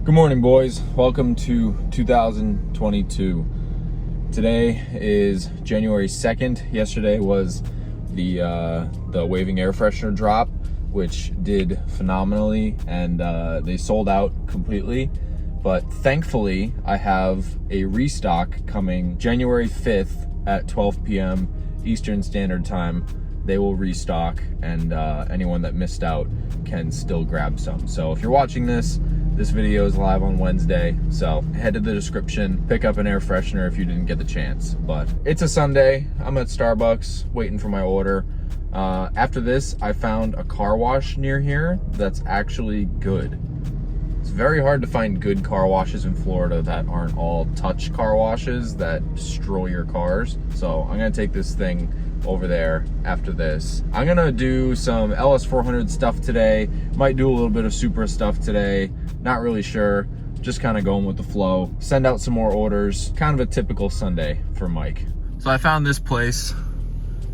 Good morning, boys. Welcome to 2022. Today is January 2nd. Yesterday was the waving air freshener drop, which did phenomenally, and they sold out completely. But thankfully, I have a restock coming January 5th at 12 p.m. Eastern Standard Time. They will restock, and anyone that missed out can still grab some. So if you're watching this video is live on Wednesday, so head to the description, pick up an air freshener if you didn't get the chance. But it's a Sunday, I'm at Starbucks waiting for my order. After this, I found a car wash near here that's actually good. It's very hard to find good car washes in Florida that aren't all touch car washes that destroy your cars. So I'm gonna take this thing over there after this. I'm gonna do some LS400 stuff today. Might do a little bit of Supra stuff today. Not really sure. Just kind of going with the flow. Send out some more orders. Kind of a typical Sunday for Mike. So I found this place.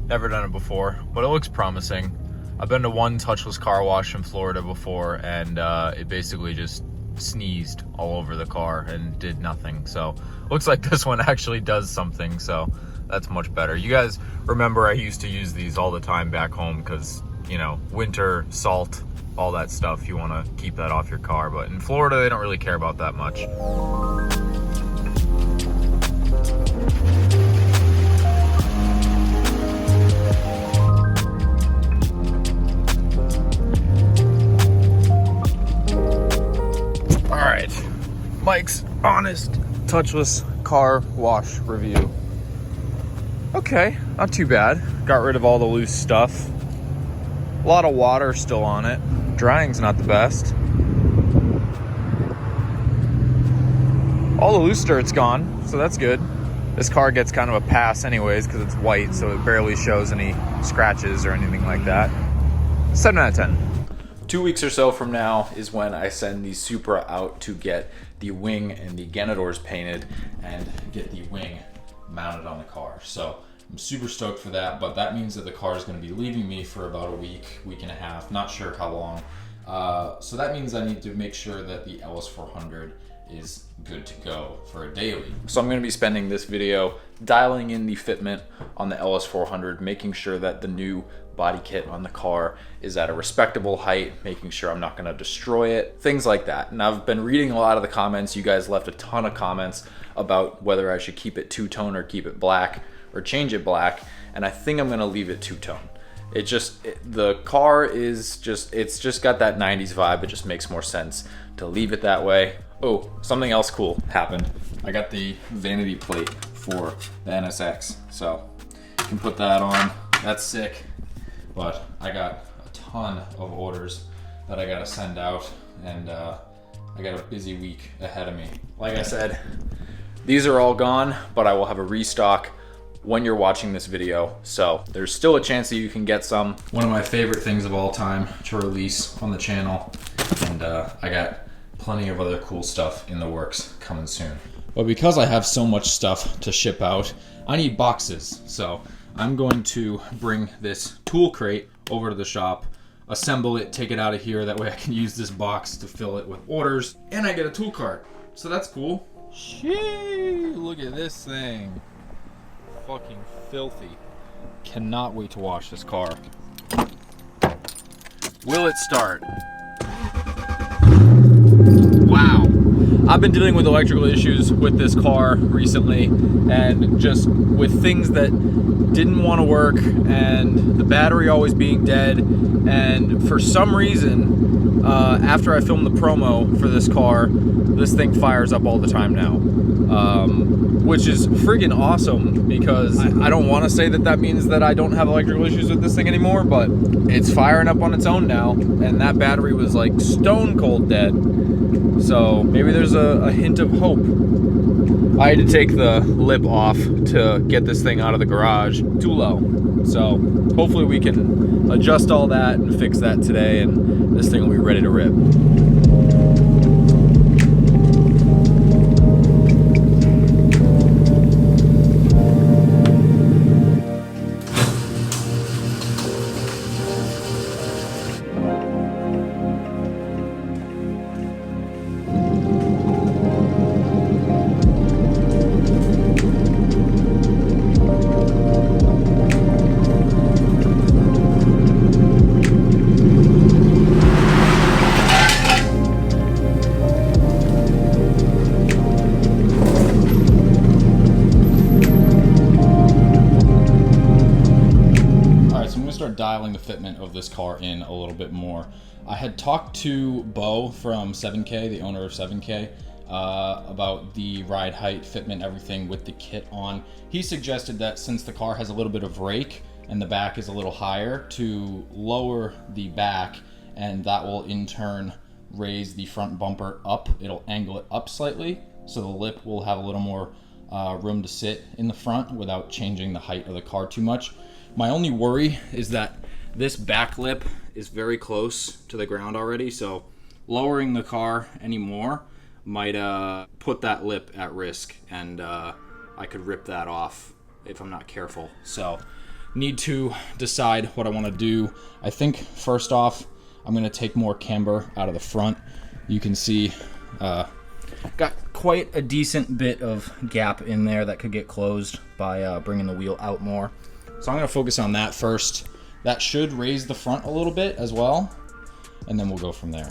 Never done it before, but it looks promising. I've been to one touchless car wash in Florida before, and it basically just sneezed all over the car and did nothing. So looks like this one actually does something, so that's much better. You guys remember I used to use these all the time back home because, you know, winter, salt, all that stuff, you want to keep that off your car. But in Florida, they don't really care about that much. All right, Mike's honest touchless car wash review. Okay, not too bad. Got rid of all the loose stuff. A lot of water still on it. Drying's not the best. All the loose dirt's gone, so that's good. This car gets kind of a pass anyways because it's white, so it barely shows any scratches or anything like that. 7 out of 10. 2 weeks or so from now is when I send the Supra out to get the wing and the Genadors painted and get the wing mounted on the car. So I'm super stoked for that, but that means that the car is going to be leaving me for about a week and a half, not sure how long. So that means I need to make sure that the LS400 is good to go for a daily. So I'm going to be spending this video dialing in the fitment on the LS400, making sure that the new body kit on the car is at a respectable height, making sure I'm not going to destroy it, things like that. And I've been reading a lot of the comments. You guys left a ton of comments about whether I should keep it two-tone or keep it black or change it black, and I think I'm going to leave it two-tone. The car is it's just got that 90s vibe. It just makes more sense to leave it that way. Oh, something else cool happened. I got the vanity plate for the NSX, so you can put that on. That's sick. But I got a ton of orders that I gotta send out, and I got a busy week ahead of me. Like I said, these are all gone, but I will have a restock when you're watching this video, so there's still a chance that you can get some. One of my favorite things of all time to release on the channel, and I got plenty of other cool stuff in the works coming soon. But because I have so much stuff to ship out, I need boxes, so I'm going to bring this tool crate over to the shop, assemble it, take it out of here, that way I can use this box to fill it with orders, and I get a tool cart, so that's cool. Shee, look at this thing. Fucking filthy. Cannot wait to wash this car. Will it start? Wow. I've been dealing with electrical issues with this car recently, and just with things that didn't want to work, and the battery always being dead, and for some reason, after I filmed the promo for this car, this thing fires up all the time now. Which is friggin' awesome, because I don't want to say that means that I don't have electrical issues with this thing anymore, but it's firing up on its own now, and that battery was like stone cold dead. So maybe there's a hint of hope. I had to take the lip off to get this thing out of the garage. Too low. So hopefully we can adjust all that and fix that today, and this thing will be ready to rip. fitment of this car in a little bit more. I had talked to Bo from 7K, the owner of 7K, about the ride height, fitment, everything with the kit on. He suggested that since the car has a little bit of rake and the back is a little higher, to lower the back, and that will in turn raise the front bumper up. It'll angle it up slightly, so the lip will have a little more room to sit in the front without changing the height of the car too much. My only worry is that this back lip is very close to the ground already, so lowering the car anymore might put that lip at risk, and I could rip that off if I'm not careful. So need to decide what I want to do. I think first off, I'm going to take more camber out of the front. You can see got quite a decent bit of gap in there that could get closed by bringing the wheel out more. So I'm going to focus on that first. That should raise the front a little bit as well, and then we'll go from there.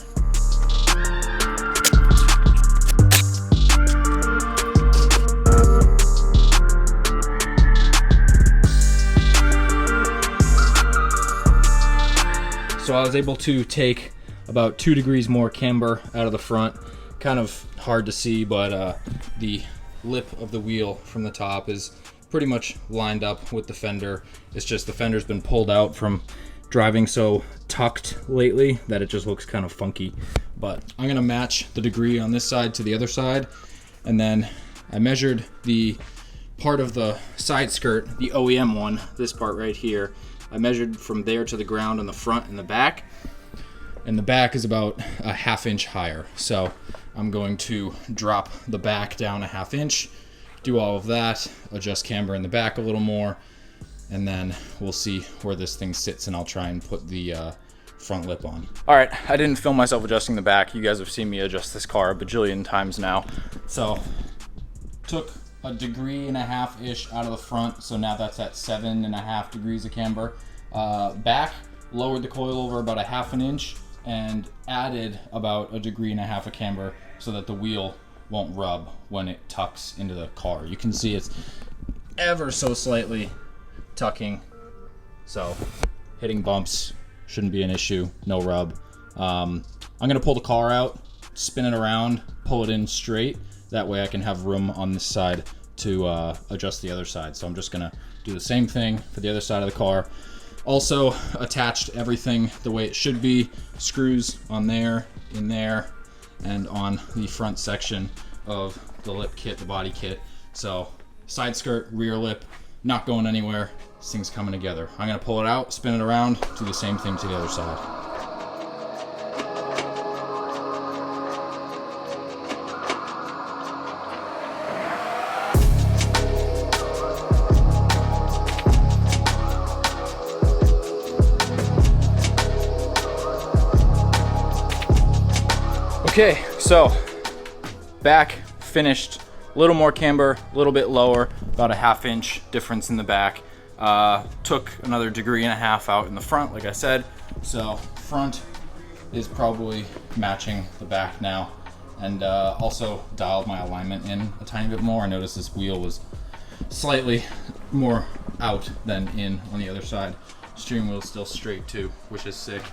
So I was able to take about 2 degrees more camber out of the front. Kind of hard to see, but the lip of the wheel from the top is pretty much lined up with the fender. It's just the fender's been pulled out from driving so tucked lately that it just looks kind of funky. But I'm gonna match the degree on this side to the other side, and then I measured the part of the side skirt, the OEM one, this part right here. I measured from there to the ground on the front and the back, and the back is about a 1/2 inch higher. So I'm going to drop the back down a 1/2 inch, do all of that, adjust camber in the back a little more, and then we'll see where this thing sits, and I'll try and put the front lip on. All right, I didn't film myself adjusting the back. You guys have seen me adjust this car a bajillion times now. So took 1.5 degrees-ish out of the front, so now that's at 7.5 degrees of camber. Back, lowered the coil over about a 1/2 inch and added about 1.5 degrees of camber so that the wheel won't rub when it tucks into the car. You can see it's ever so slightly tucking, so hitting bumps shouldn't be an issue, no rub. I'm gonna pull the car out, spin it around, pull it in straight. That way I can have room on this side to adjust the other side. So I'm just gonna do the same thing for the other side of the car. Also attached everything the way it should be. Screws on there, in there, and on the front section of the lip kit, the body kit. So side skirt, rear lip, not going anywhere. This thing's coming together. I'm gonna pull it out, spin it around, do the same thing to the other side. Okay, so back finished, a little more camber, a little bit lower, about a 1/2 inch difference in the back. Took another 1.5 degrees out in the front, like I said. So front is probably matching the back now, and also dialed my alignment in a tiny bit more. I noticed this wheel was slightly more out than in on the other side. Steering wheel's still straight too, which is sick.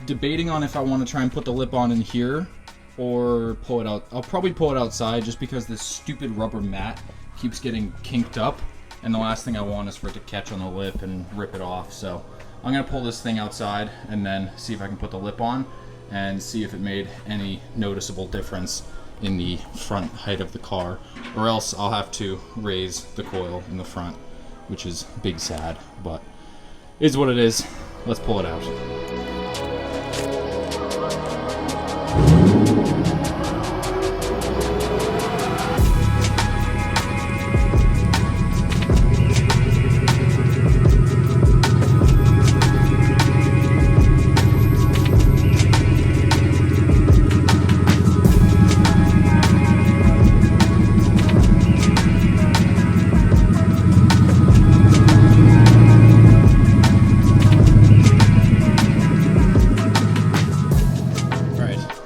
Debating on if I want to try and put the lip on in here or pull it out. I'll probably pull it outside just because this stupid rubber mat keeps getting kinked up, and the last thing I want is for it to catch on the lip and rip it off. So I'm gonna pull this thing outside and then see if I can put the lip on and see if it made any noticeable difference in the front height of the car, or else I'll have to raise the coil in the front, which is big sad, but is what it is. Let's pull it out.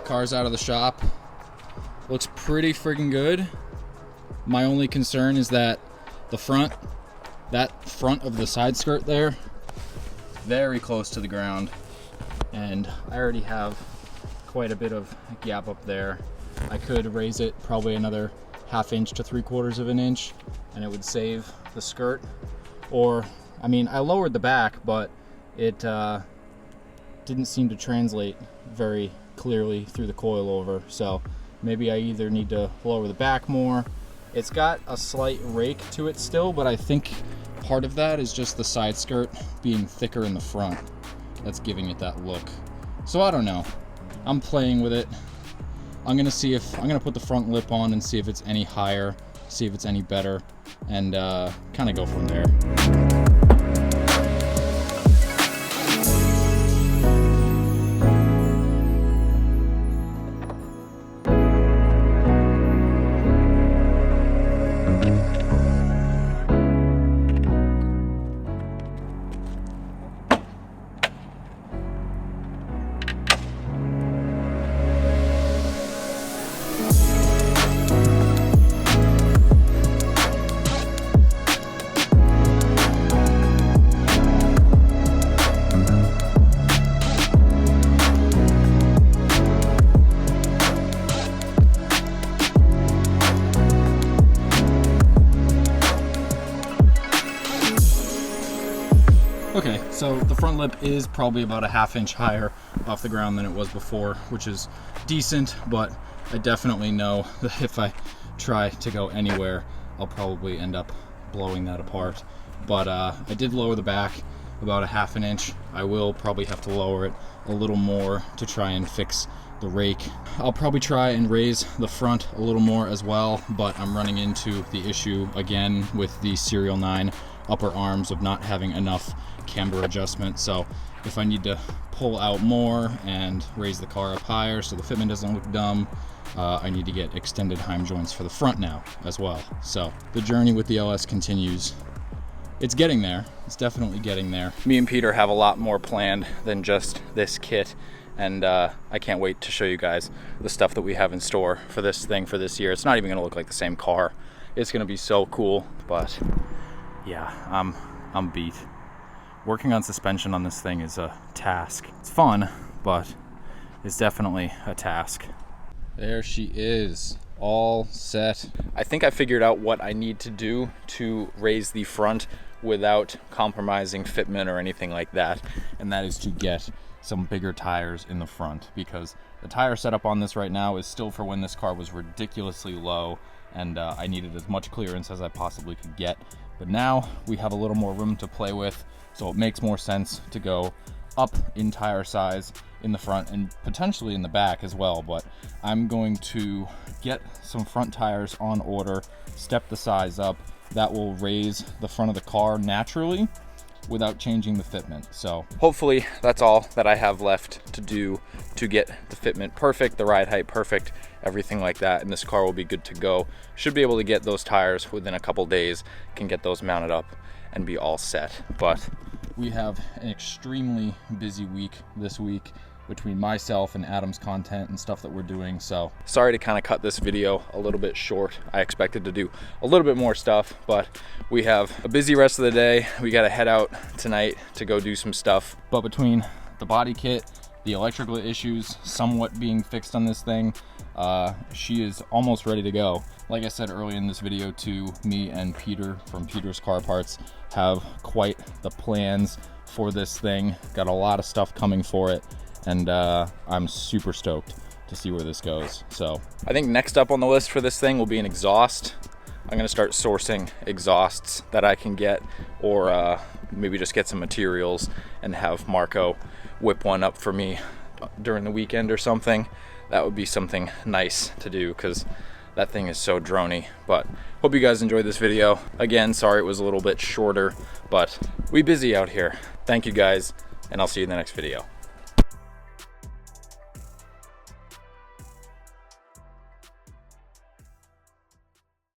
Car's out of the shop. Looks pretty freaking good. My only concern is that the front, that front of the side skirt there very close to the ground, and I already have quite a bit of gap up there. I could raise it probably another 1/2 inch to 3/4 of an inch, and it would save the skirt. Or, I mean, I lowered the back, but it didn't seem to translate very clearly through the coilover. So maybe I either need to lower the back more. It's got a slight rake to it still, but I think part of that is just the side skirt being thicker in the front that's giving it that look. So I don't know. I'm playing with it. I'm gonna put the front lip on and see if it's any higher, see if it's any better, and kind of go from there. Okay, so the front lip is probably about a 1/2 inch higher off the ground than it was before, which is decent, but I definitely know that if I try to go anywhere, I'll probably end up blowing that apart. But I did lower the back about a 1/2 inch. I will probably have to lower it a little more to try and fix the rake. I'll probably try and raise the front a little more as well, but I'm running into the issue again with the Serial 9 upper arms of not having enough camber adjustment. So if I need to pull out more and raise the car up higher so the fitment doesn't look dumb, I need to get extended heim joints for the front now as well. So the journey with the LS continues. It's getting there. It's definitely getting there. Me and Peter have a lot more planned than just this kit, and I can't wait to show you guys the stuff that we have in store for this thing for this year. It's not even gonna look like the same car. It's gonna be so cool, but yeah, I'm beat. Working on suspension on this thing is a task. It's fun, but it's definitely a task. There she is, all set. I think I figured out what I need to do to raise the front without compromising fitment or anything like that, and that is to get some bigger tires in the front, because the tire setup on this right now is still for when this car was ridiculously low, and I needed as much clearance as I possibly could get. But now we have a little more room to play with, so it makes more sense to go up in tire size in the front and potentially in the back as well. But I'm going to get some front tires on order, step the size up. That will raise the front of the car naturally without changing the fitment. So hopefully that's all that I have left to do to get the fitment perfect, the ride height perfect, everything like that, and this car will be good to go. Should be able to get those tires within a couple days, can get those mounted up and be all set. But we have an extremely busy week this week between myself and Adam's content and stuff that we're doing. So sorry to kind of cut this video a little bit short. I expected to do a little bit more stuff, but we have a busy rest of the day. We got to head out tonight to go do some stuff. But between the body kit, the electrical issues somewhat being fixed on this thing, she is almost ready to go. Like I said earlier in this video too, me and Peter from PetersCarParts have quite the plans for this thing. Got a lot of stuff coming for it, and I'm super stoked to see where this goes. So I think next up on the list for this thing will be an exhaust. I'm gonna start sourcing exhausts that I can get, or maybe just get some materials and have Marco whip one up for me during the weekend or something. That would be something nice to do, because that thing is so drony. But hope you guys enjoyed this video. Again, sorry it was a little bit shorter, but we busy out here. Thank you guys, and I'll see you in the next video.